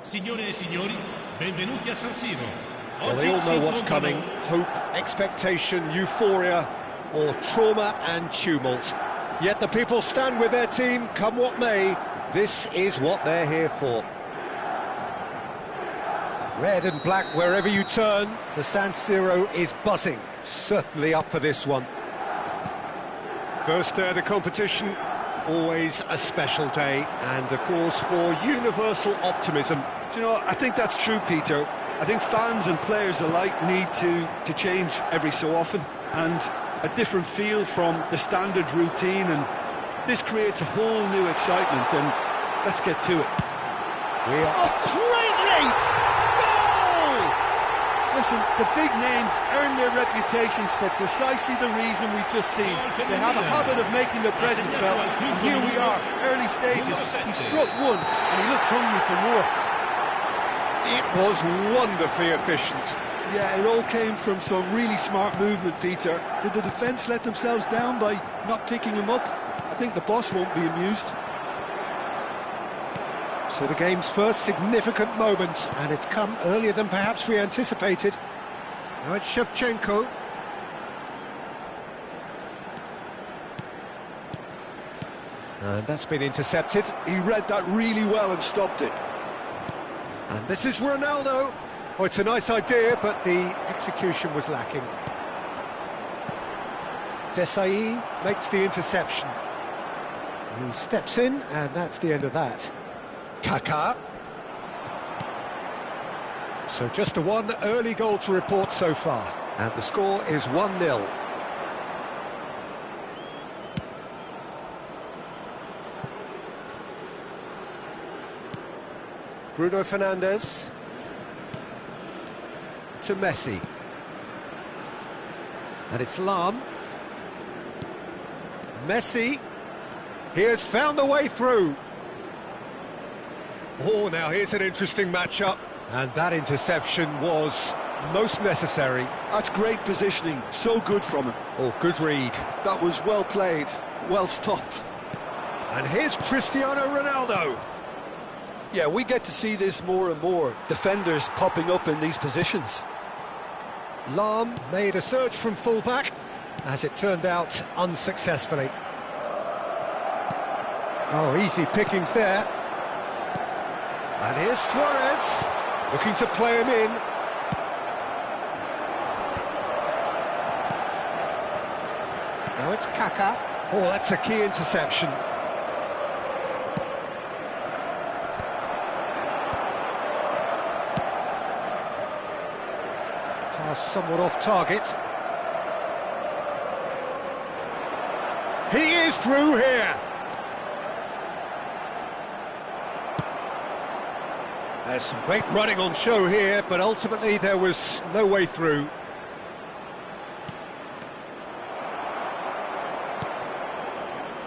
Signore e signori, benvenuti a San Siro. Well, they all know what's coming. Hope, expectation, euphoria, or trauma and tumult. Yet the people stand with their team, come what may. This is what they're here for. Red and black wherever you turn, the San Siro is buzzing. Certainly up for this one. First day of the competition, always a special day, and a cause for universal optimism. Do you know, I think that's true, Peter. I think fans and players alike need to change every so often, and a different feel from the standard routine, and this creates a whole new excitement, and let's get to it. We are... Oh, greatly! Goal! Listen, the big names earn their reputations for precisely the reason we've just seen. They have a habit of making their presence felt, and here we are, early stages. He struck one, and he looks hungry for more. It was wonderfully efficient. Yeah, it all came from some really smart movement, Peter. Did the defence let themselves down by not picking him up? I think the boss won't be amused. So the game's first significant moment, and it's come earlier than perhaps we anticipated. Now it's Shevchenko. And that's been intercepted. He read that really well and stopped it. And this is Ronaldo. Oh, it's a nice idea, but the execution was lacking. Desai makes the interception. He steps in, and that's the end of that. Kaká. So just the one early goal to report so far. And the score is 1-0. Bruno Fernandes to Messi, and it's Lahm. Messi, he has found the way through. Oh, now here's an interesting matchup, and that interception was most necessary. That's great positioning, so good from him. Oh, good read. That was well played, well stopped. And here's Cristiano Ronaldo. Yeah, we get to see this more and more, defenders popping up in these positions. Lahm made a search from full-back, as it turned out unsuccessfully. Oh, easy pickings there. And here's Suarez, looking to play him in. Now it's Kaká. Oh, that's a key interception. Somewhat off target. He is through here. There's some great running on show here, but ultimately there was no way through.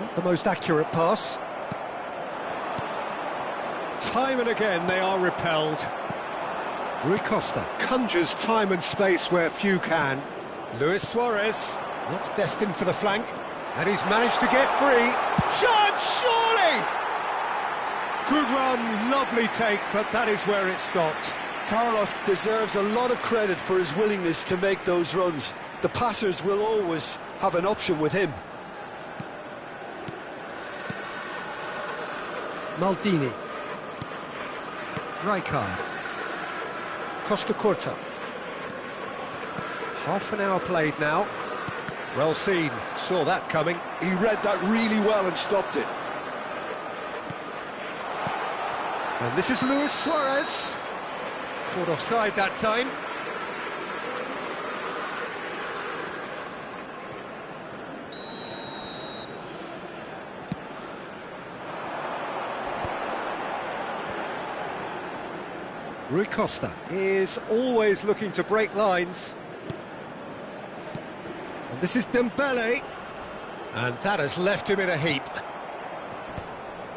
Not the most accurate pass. Time and again they are repelled. Rui Costa conjures time and space where few can. Luis Suarez, that's destined for the flank, and he's managed to get free. Shot, surely! Good run, lovely take, but that is where it stopped. Carlos deserves a lot of credit for his willingness to make those runs. The passers will always have an option with him. Maldini. Rijkaard. Costa Curta. Half an hour played now. Well seen, saw that coming. He read that really well and stopped it. And this is Luis Suarez. Caught offside that time. Rui Costa is always looking to break lines. And this is Dembele. And that has left him in a heap.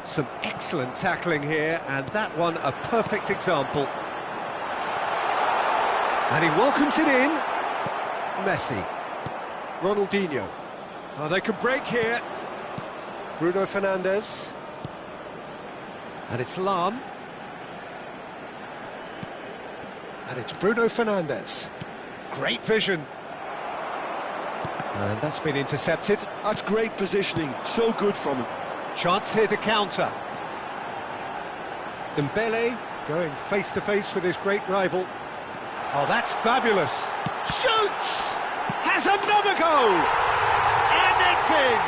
Some excellent tackling here, and that one a perfect example. And he welcomes it in. Messi. Ronaldinho. Oh, they can break here. Bruno Fernandes. And it's Lam. And it's Bruno Fernandes. Great vision. And that's been intercepted. That's great positioning, so good from him. Chance here to counter. Dembele going face-to-face with his great rival. Oh, that's fabulous. Shoots! Has another go! And it's in!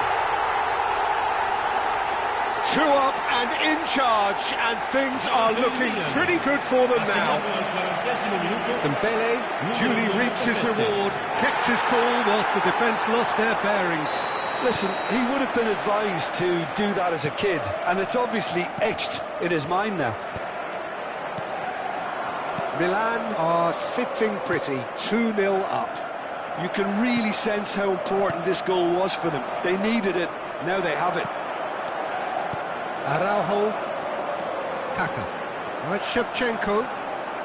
2 up and in charge, and things are looking pretty good for them now. Dembele duly reaps his reward, kept his cool whilst the defence lost their bearings. Listen, he would have been advised to do that as a kid, and it's obviously etched in his mind now. Milan are sitting pretty, 2-0 up. You can really sense how important this goal was for them. They needed it, now they have it. Araujo. Kaka. Now it's Shevchenko.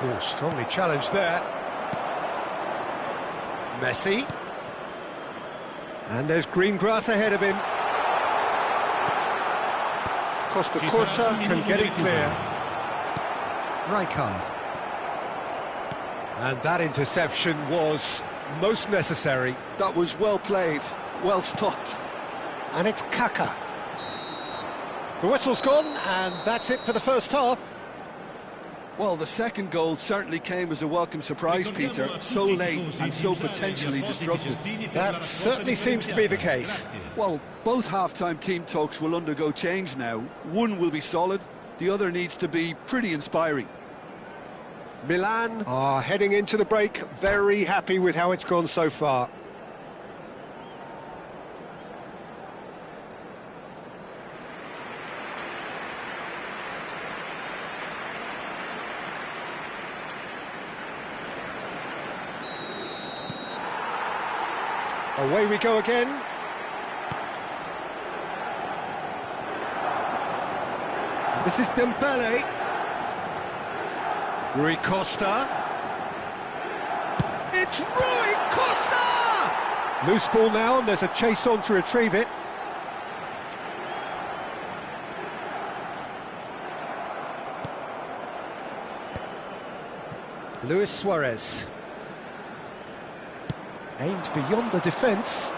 Oh, strongly challenged there. Messi. And there's green grass ahead of him. Costa Curta can get it clear. Rijkaard. And that interception was most necessary. That was well played, well stopped. And it's Kaka. The whistle's gone, and that's it for the first half. Well, the second goal certainly came as a welcome surprise, Peter. So late and so potentially destructive. That certainly seems to be the case. Well, both half-time team talks will undergo change now. One will be solid, the other needs to be pretty inspiring. Milan are heading into the break, very happy with how it's gone so far. Away we go again. This is Dembele. Rui Costa. It's Rui Costa! Loose ball now, and there's a chase on to retrieve it. Luis Suarez. Aimed beyond the defence.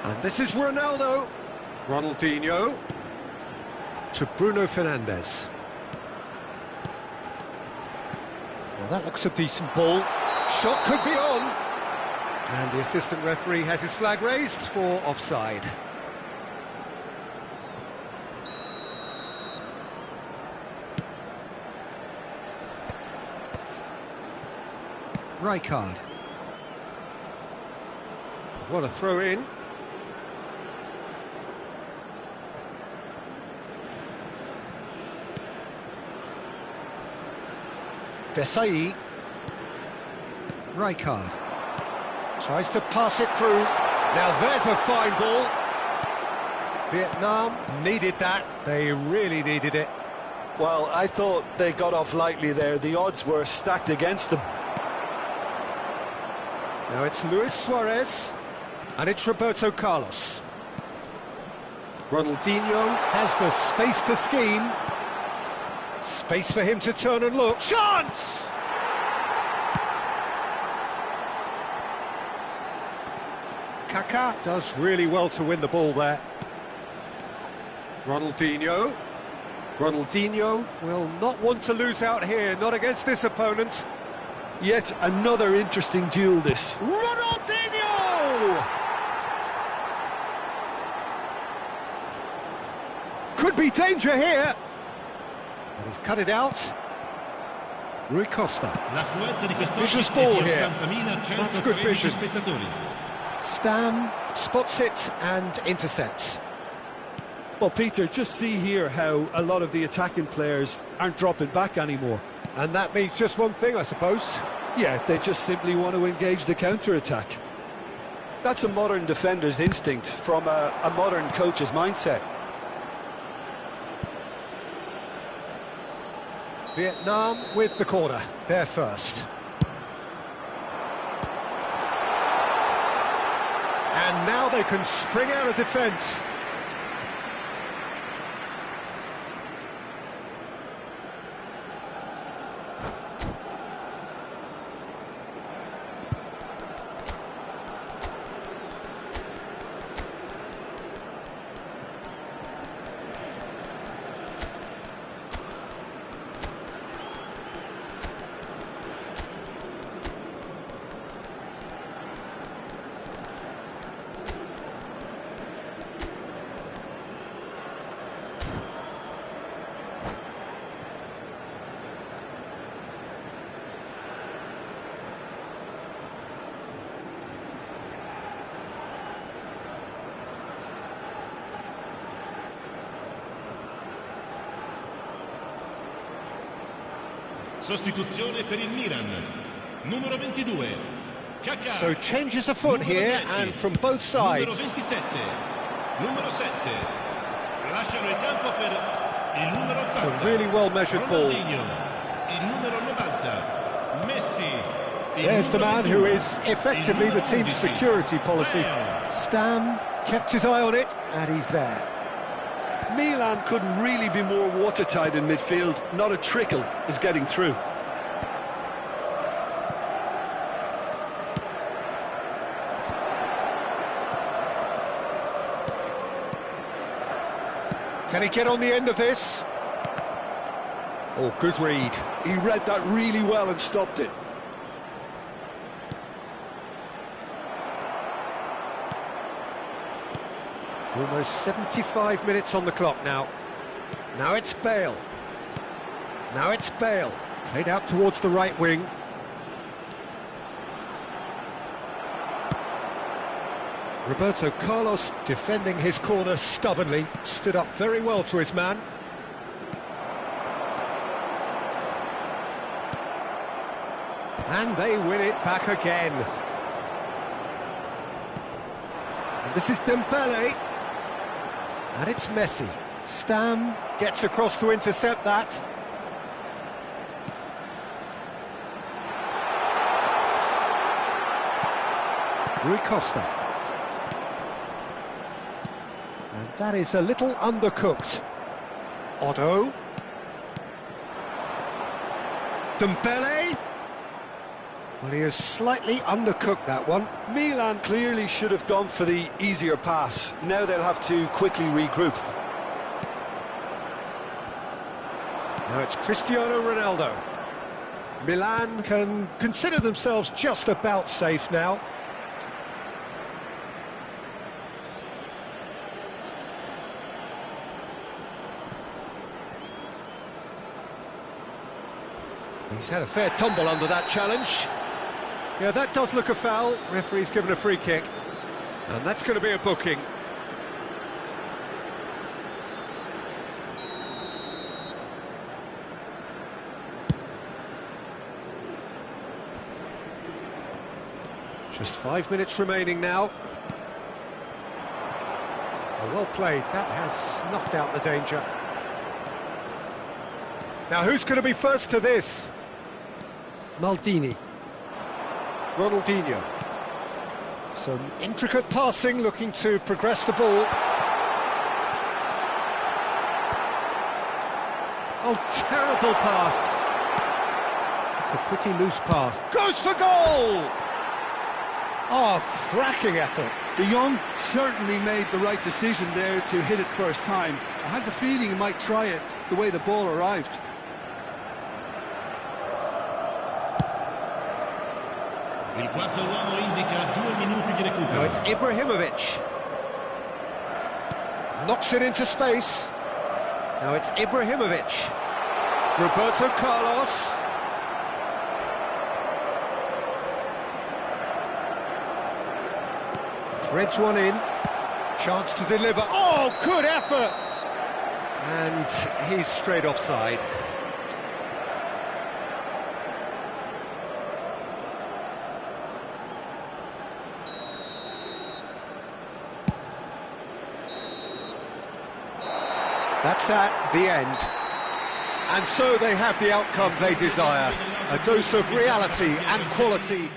And this is Ronaldo. Ronaldinho. To Bruno Fernandes. Well, that looks a decent ball. Shot could be on. And the assistant referee has his flag raised for offside. Rijkaard. What a throw in. Desai. Rijkaard. Tries to pass it through. Now there's a fine ball. Vietnam needed that. They really needed it. Well, I thought they got off lightly there. The odds were stacked against them. Now it's Luis Suarez, and it's Roberto Carlos. Ronaldinho has the space to scheme. Space for him to turn and look. Chance! Kaká does really well to win the ball there. Ronaldinho. Ronaldinho will not want to lose out here, not against this opponent. Yet another interesting duel, this. Ronaldinho! Could be danger here. But he's cut it out. Rui Costa. Vicious ball here. That's good vision. Stam spots it and intercepts. Well, Peter, just see here how a lot of the attacking players aren't dropping back anymore. And that means just one thing, I suppose. Yeah, they just simply want to engage the counter-attack. That's a modern defender's instinct from a modern coach's mindset. Vietnam with the corner, they're first. And now they can spring out of defence. Sostituzione per il Milan. Numero 22. Kaká. So changes afoot here, and from both sides. Numero 27. Numero 7. Lasciano il campo per il numero 80. It's a really well-measured ball. Il numero 90. Messi. There's the man who is effectively the team's security policy. Stam kept his eye on it, and he's there. Milan couldn't really be more watertight in midfield. Not a trickle is getting through. Can he get on the end of this? Oh, good read. He read that really well and stopped it. Almost 75 minutes on the clock now. Now it's Bale. Now it's Bale. Played out towards the right wing. Roberto Carlos defending his corner stubbornly. Stood up very well to his man. And they win it back again. And this is Dembele. And it's Messi. Stam gets across to intercept that. Rui Costa. And that is a little undercooked. Otto. Dembele. Well, he has slightly undercooked that one. Milan clearly should have gone for the easier pass. Now they'll have to quickly regroup. Now it's Cristiano Ronaldo. Milan can consider themselves just about safe now. He's had a fair tumble under that challenge. Yeah, that does look a foul. Referee's given a free kick. And that's going to be a booking. Just 5 minutes remaining now. Oh, well played, that has snuffed out the danger. Now who's going to be first to this? Maldini. Ronaldinho. Some intricate passing, looking to progress the ball. Oh, terrible pass. It's a pretty loose pass. Goes for goal! Oh, cracking effort. The young certainly made the right decision there to hit it first time. I had the feeling he might try it the way the ball arrived. Il quarto uomo indica 2 minuti di recupero. Now it's Ibrahimovic. Knocks it into space. Now it's Ibrahimovic. Roberto Carlos. Threads one in. Chance to deliver. Oh, good effort! And he's straight offside. That's that, the end. And so they have the outcome they desire. A dose of reality and quality.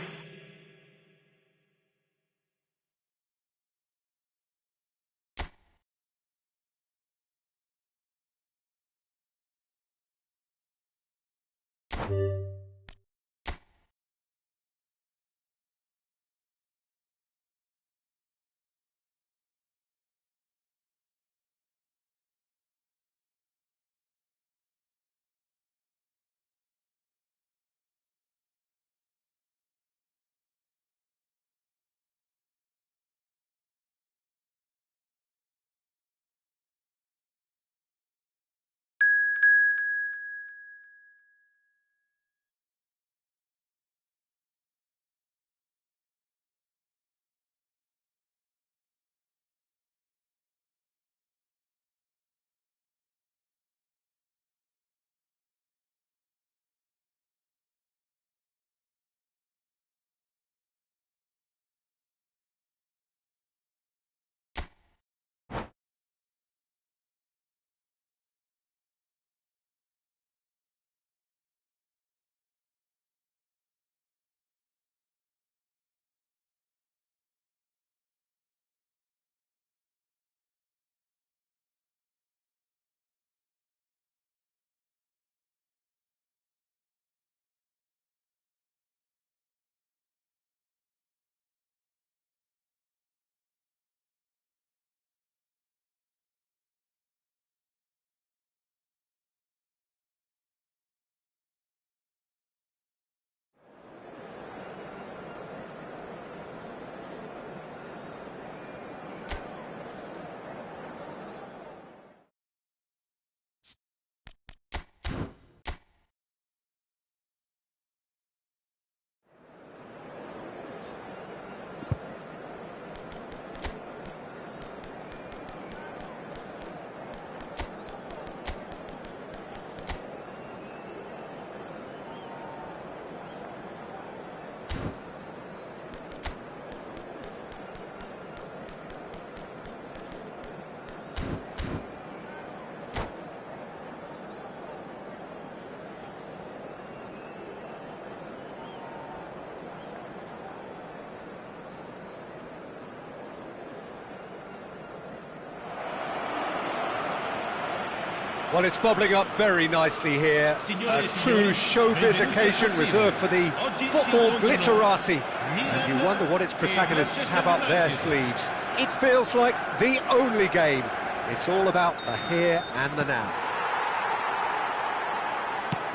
Well, it's bubbling up very nicely here. A true showbiz occasion reserved for the football glitterati. And you wonder what its protagonists have up their sleeves. It feels like the only game. It's all about the here and the now.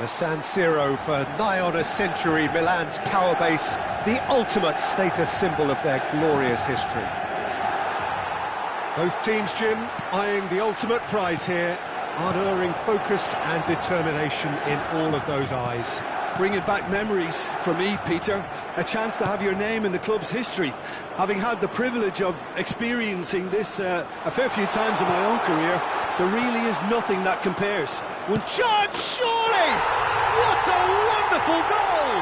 The San Siro, for nigh on a century, Milan's power base, the ultimate status symbol of their glorious history. Both teams, Jim, eyeing the ultimate prize here. Unerring focus and determination in all of those eyes. Bringing back memories for me, Peter. A chance to have your name in the club's history. Having had the privilege of experiencing this a fair few times in my own career, there really is nothing that compares. Chance, surely! What a wonderful goal!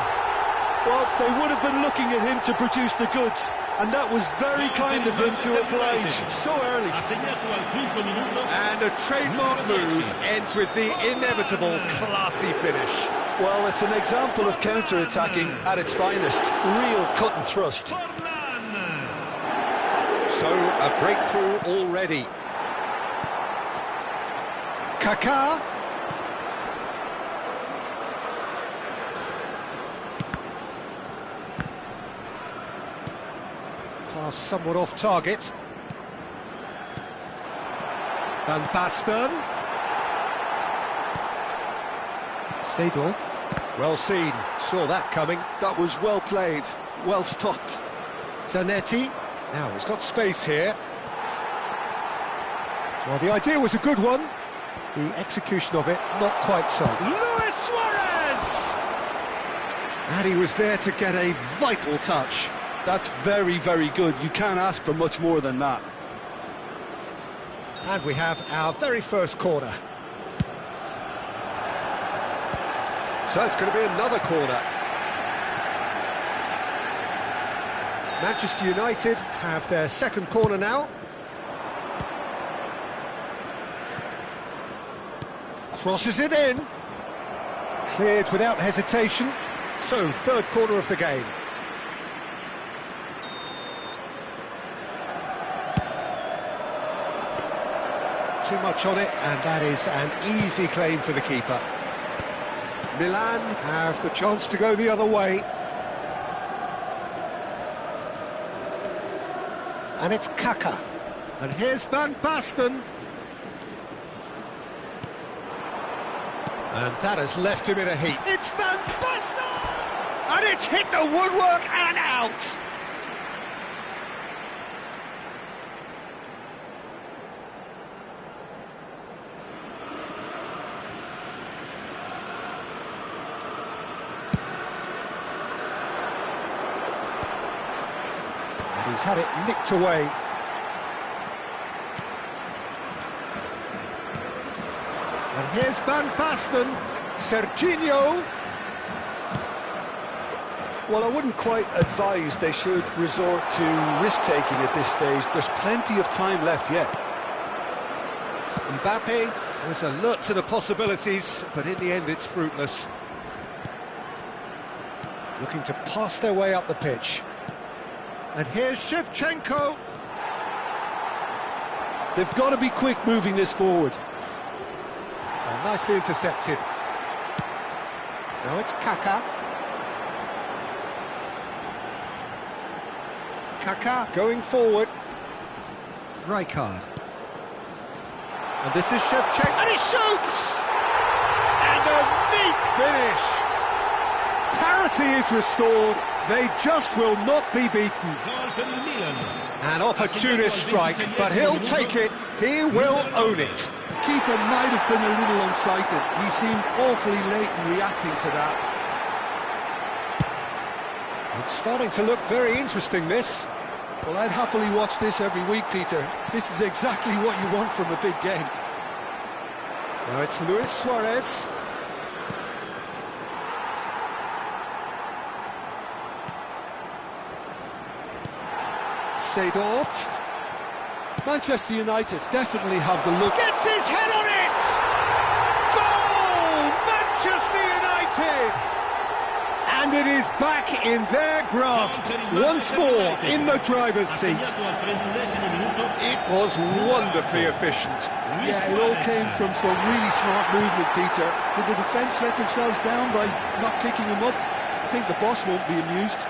Well, they would have been looking at him to produce the goods, and that was very kind of him to oblige so early. And a trademark move ends with the inevitable classy finish. Well, it's an example of counter-attacking at its finest. Real cut and thrust. So, a breakthrough already. Kaká. Pass somewhat off target. Van Basten. Seedorf. Well seen, saw that coming. That was well played, well stopped. Zanetti. Now he's got space here. Well, the idea was a good one. The execution of it, not quite so. Luis Suarez! And he was there to get a vital touch. That's very, very good. You can't ask for much more than that. And we have our very first corner. So it's going to be another corner. Manchester United have their second corner now. Crosses it in. Cleared without hesitation. So, third corner of the game. Too much on it, and that is an easy claim for the keeper. Milan have the chance to go the other way. And it's Kaká. And here's Van Basten. And that has left him in a heap. It's Van Basten! And it's hit the woodwork and out! And he's had it nicked away. And here's Van Basten, Serginho. Well, I wouldn't quite advise they should resort to risk-taking at this stage. There's plenty of time left yet. Mbappe was alert to the possibilities, but in the end it's fruitless. Looking to pass their way up the pitch. And here's Shevchenko. They've got to be quick moving this forward. Well, nicely intercepted. Now it's Kaká. Kaká going forward. Rijkaard. And this is Shevchenko. And he shoots! And a neat finish! Parity is restored. They just will not be beaten. An opportunist strike, but he'll take it. He will own it. The keeper might have been a little unsighted. He seemed awfully late in reacting to that. It's starting to look very interesting, this. Well, I'd happily watch this every week, Peter. This is exactly what you want from a big game. Now it's Luis Suarez. Seedorf. Manchester United definitely have the look. Gets his head on it! Goal! Manchester United! And it is back in their grasp, once more in the driver's seat. It was wonderfully efficient. Yeah, it all came from some really smart movement, Peter. Did the defence let themselves down by not picking him up? I think the boss won't be amused.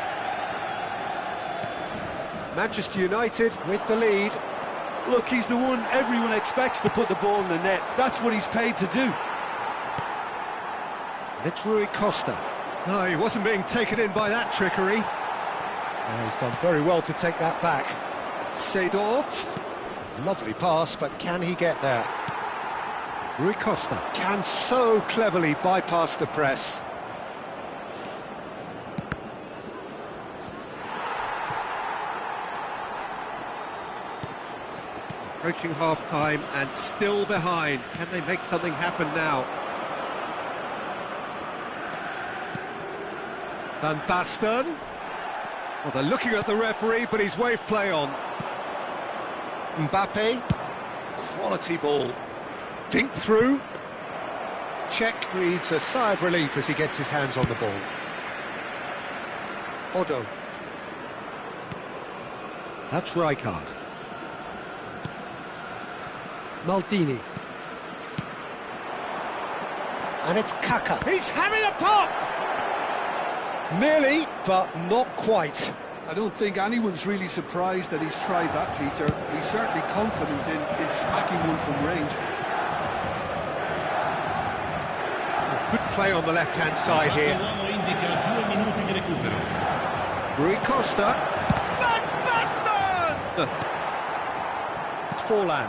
Manchester United with the lead. Look, he's the one everyone expects to put the ball in the net. That's what he's paid to do. It's Rui Costa. No, he wasn't being taken in by that trickery. Oh, he's done very well to take that back. Seedorf. Lovely pass, but can he get there? Rui Costa can so cleverly bypass the press. Approaching half-time and still behind. Can they make something happen now? Van Basten. Well, they're looking at the referee, but he's waved play on. Mbappe. Quality ball. Dink through. Czech breathes a sigh of relief as he gets his hands on the ball. Odo. That's Rijkaard. Maldini. And it's Kaka. He's having a pop! Nearly, but not quite. I don't think anyone's really surprised that he's tried that, Peter. He's certainly confident in smacking one from range. Good play on the left-hand side here. Rui Costa. Van Basten! Forlan.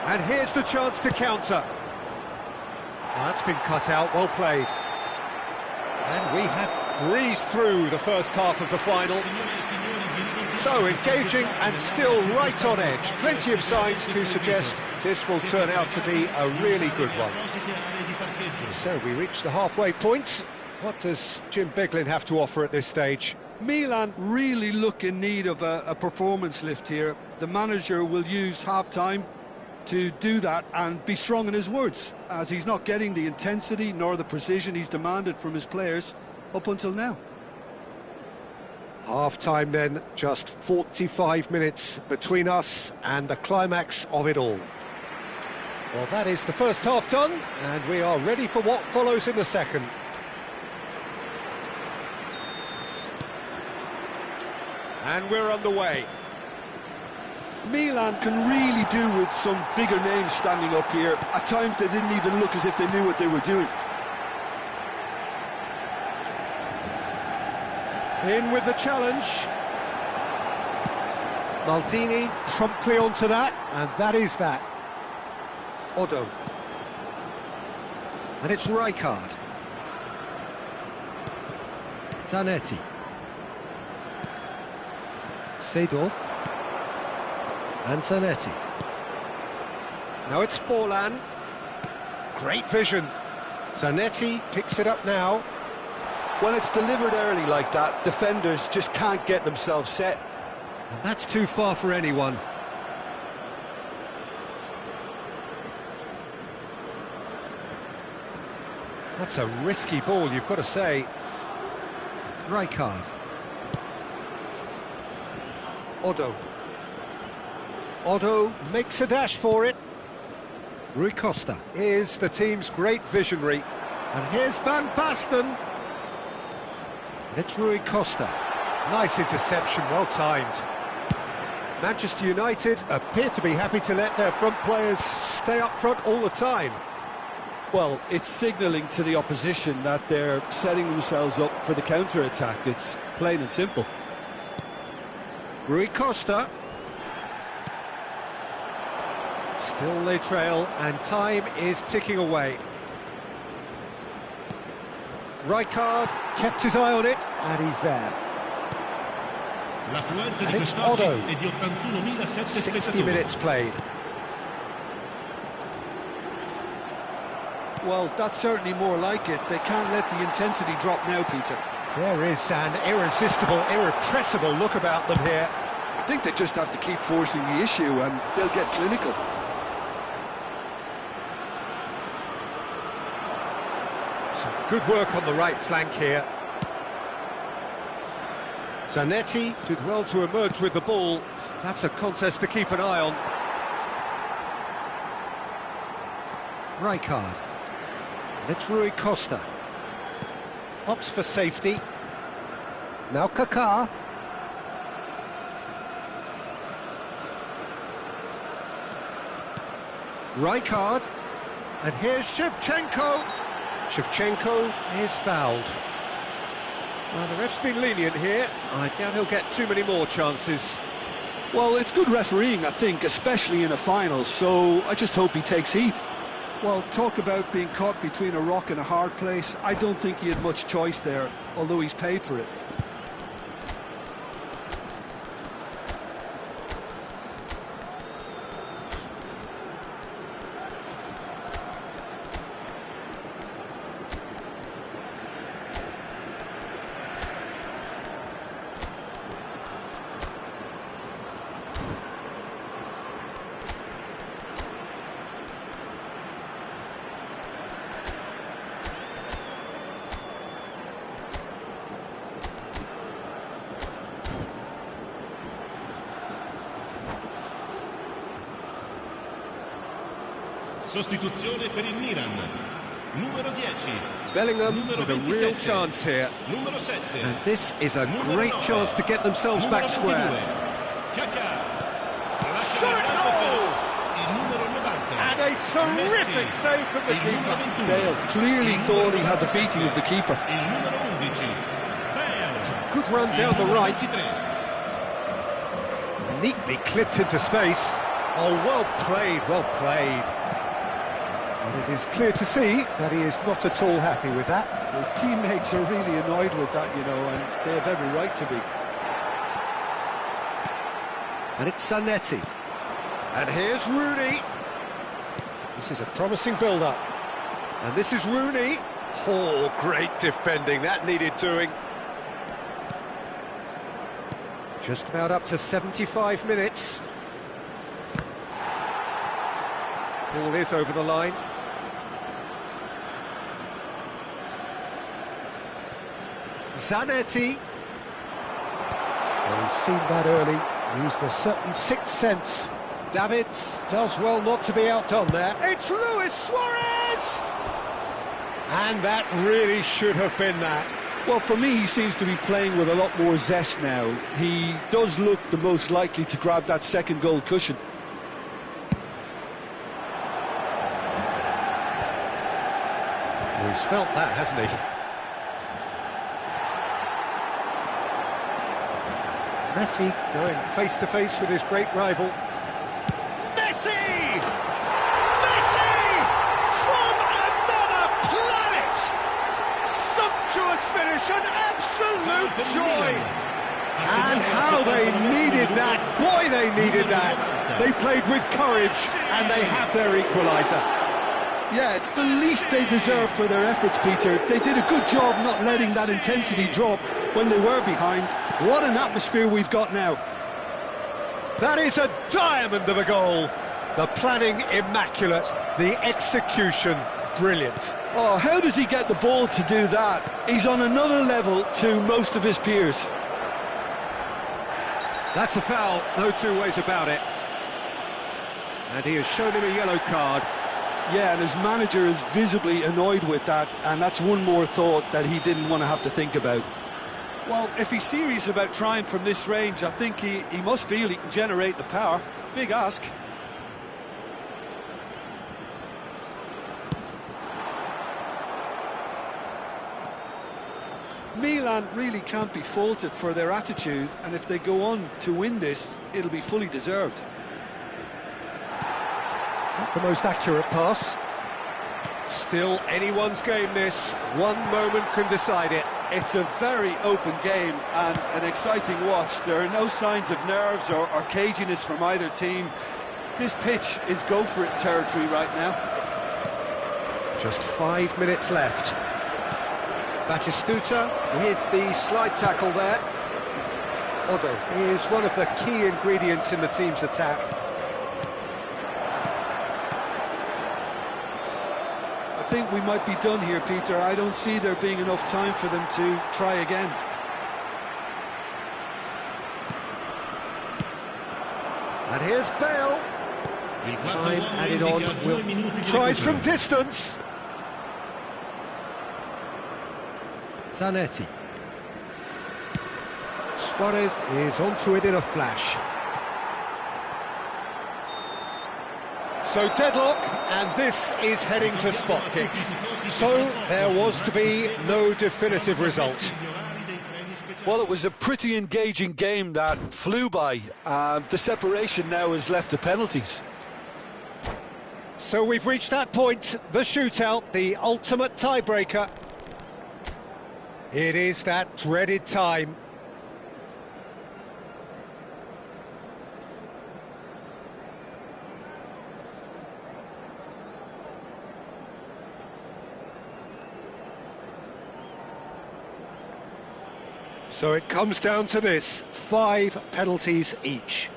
And here's the chance to counter. Well, that's been cut out, well played. And we have breezed through the first half of the final. So engaging and still right on edge. Plenty of signs to suggest this will turn out to be a really good one. So we reach the halfway point. What does Jim Beglin have to offer at this stage? Milan really look in need of a performance lift here. The manager will use half-time to do that and be strong in his words, as he's not getting the intensity nor the precision he's demanded from his players up until now. Half-time then, just 45 minutes between us and the climax of it all. Well, that is the first half done, and we are ready for what follows in the second. And we're underway. Milan can really do with some bigger names standing up here. At times they didn't even look as if they knew what they were doing. In with the challenge. Maldini promptly onto that, and that is that. Odo. And it's Rijkaard. Zanetti. Seedorf. And Zanetti. Now it's Forlan. Great vision. Zanetti picks it up now. When it's delivered early like that, defenders just can't get themselves set. And that's too far for anyone. That's a risky ball, you've got to say. Rijkaard. Odo. Odo makes a dash for it. Rui Costa is the team's great visionary. And here's Van Basten. And it's Rui Costa. Nice interception, well timed. Manchester United appear to be happy to let their front players stay up front all the time. Well, it's signalling to the opposition that they're setting themselves up for the counter-attack. It's plain and simple. Rui Costa. Still they trail, and time is ticking away. Rijkaard kept his eye on it, and he's there. And it's Odo. 60 minutes played. Well, that's certainly more like it. They can't let the intensity drop now, Peter. There is an irresistible, irrepressible look about them here. I think they just have to keep forcing the issue and they'll get clinical. Some good work on the right flank here. Zanetti did well to emerge with the ball. That's a contest to keep an eye on. Rijkaard. It's Rui Costa. Opts for safety. Now Kaká. Rijkaard. And here's Shevchenko. Shevchenko is fouled. Well, the ref's been lenient here. I doubt he'll get too many more chances. Well, it's good refereeing, I think, especially in a final, so I just hope he takes heed. Well, talk about being caught between a rock and a hard place. I don't think he had much choice there, although he's paid for it. Sostituzione per il Milan. Numero 10. Bellingham with a real chance here. Numero 7. And this is a great chance to get themselves back square. Shot goal! And a terrific save from the keeper. Bale clearly thought he had the beating of the keeper. It's a good run down the right. Neatly clipped into space. Oh, well played, well played. And it is clear to see that he is not at all happy with that. His teammates are really annoyed with that, you know, and they have every right to be. And it's Zanetti. And here's Rooney. This is a promising build-up. And this is Rooney. Oh, great defending. That needed doing. Just about up to 75 minutes. Ball is over the line. Zanetti. Well, he's seen that early. Used a certain sixth sense. Davids does well not to be outdone there. It's Luis Suarez! And that really should have been that. Well, for me, he seems to be playing with a lot more zest now. He does look the most likely to grab that second goal cushion. Well, he's felt that, hasn't he? Messi going face-to-face with his great rival. Messi! Messi! From another planet! Sumptuous finish, an absolute joy! And how they needed that! Boy, they needed that! They played with courage, and they have their equaliser. Yeah, it's the least they deserve for their efforts, Peter. They did a good job not letting that intensity drop when they were behind. What an atmosphere we've got now. That is a diamond of a goal. The planning immaculate, the execution brilliant. Oh, how does he get the ball to do that? He's on another level to most of his peers. That's a foul, no two ways about it. And he has shown him a yellow card. Yeah, and his manager is visibly annoyed with that, and that's one more thought that he didn't want to have to think about. Well, if he's serious about trying from this range, I think he must feel he can generate the power. Big ask. Milan really can't be faulted for their attitude, and if they go on to win this, it'll be fully deserved. Not the most accurate pass. Still anyone's game this. One moment can decide it. It's a very open game and an exciting watch. There are no signs of nerves or caginess from either team. This pitch is go-for-it territory right now. Just 5 minutes left. Batistuta with the slide tackle there. Odo is one of the key ingredients in the team's attack. I think we might be done here, Peter. I don't see there being enough time for them to try again. And here's Bale. Time added on. Will tries from distance. Zanetti. Suarez is onto it in a flash. So deadlock, and this is heading to spot kicks. So there was to be no definitive result. Well, it was a pretty engaging game that flew by. The separation now is left to penalties. So we've reached that point, the shootout, the ultimate tiebreaker. It is that dreaded time. So it comes down to this, 5 penalties each.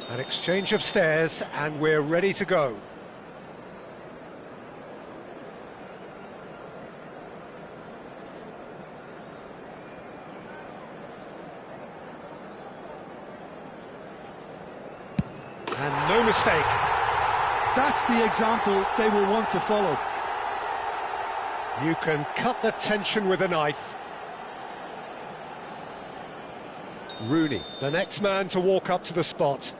An exchange of stares, and we're ready to go. mistake. That's the example they will want to follow. You can cut the tension with a knife. Rooney, the next man to walk up to the spot.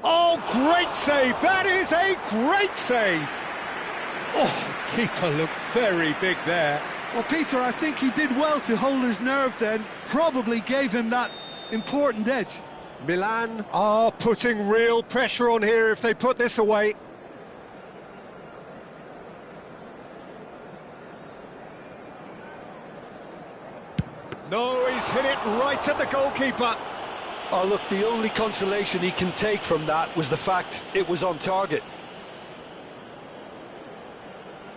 Oh, great save! That is a great save! Oh, keeper looked very big there. Well, Peter, I think he did well to hold his nerve then. Probably gave him that important edge. Milan are putting real pressure on here if they put this away. No, he's hit it right at the goalkeeper. Oh, look, the only consolation he can take from that was the fact it was on target.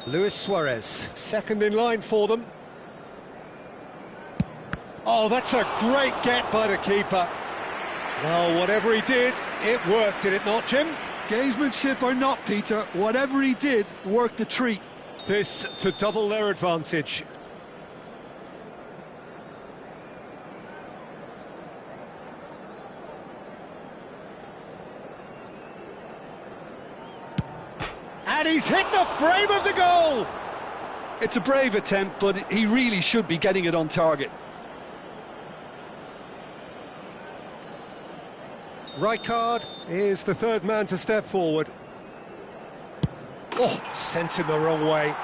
Luis Suarez, second in line for them. Oh, that's a great get by the keeper. Well, whatever he did, it worked, did it not, Jim? Gamesmanship or not, Peter, whatever he did worked a treat. This to double their advantage. And he's hit the frame of the goal! It's a brave attempt, but he really should be getting it on target. Rijkaard is the third man to step forward. Oh, sent him the wrong way.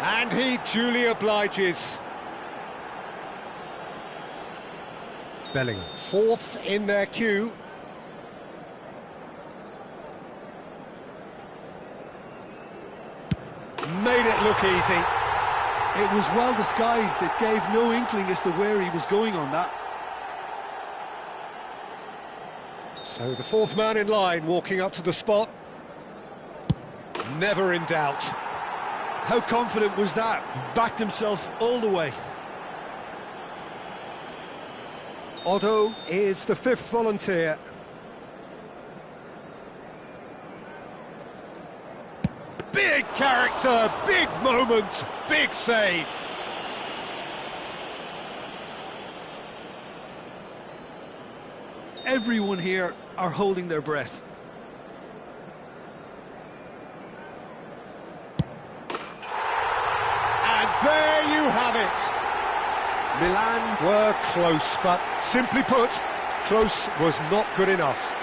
And he duly obliges. Bellingham, fourth in their queue. Made it look easy. It was well disguised. It gave no inkling as to where he was going on that. So the fourth man in line walking up to the spot. Never in doubt. How confident was that? Backed himself all the way. Otto is the fifth volunteer. Big character, big moment, big save. Everyone here are holding their breath. And there you have it. Milan were close, but simply put, close was not good enough.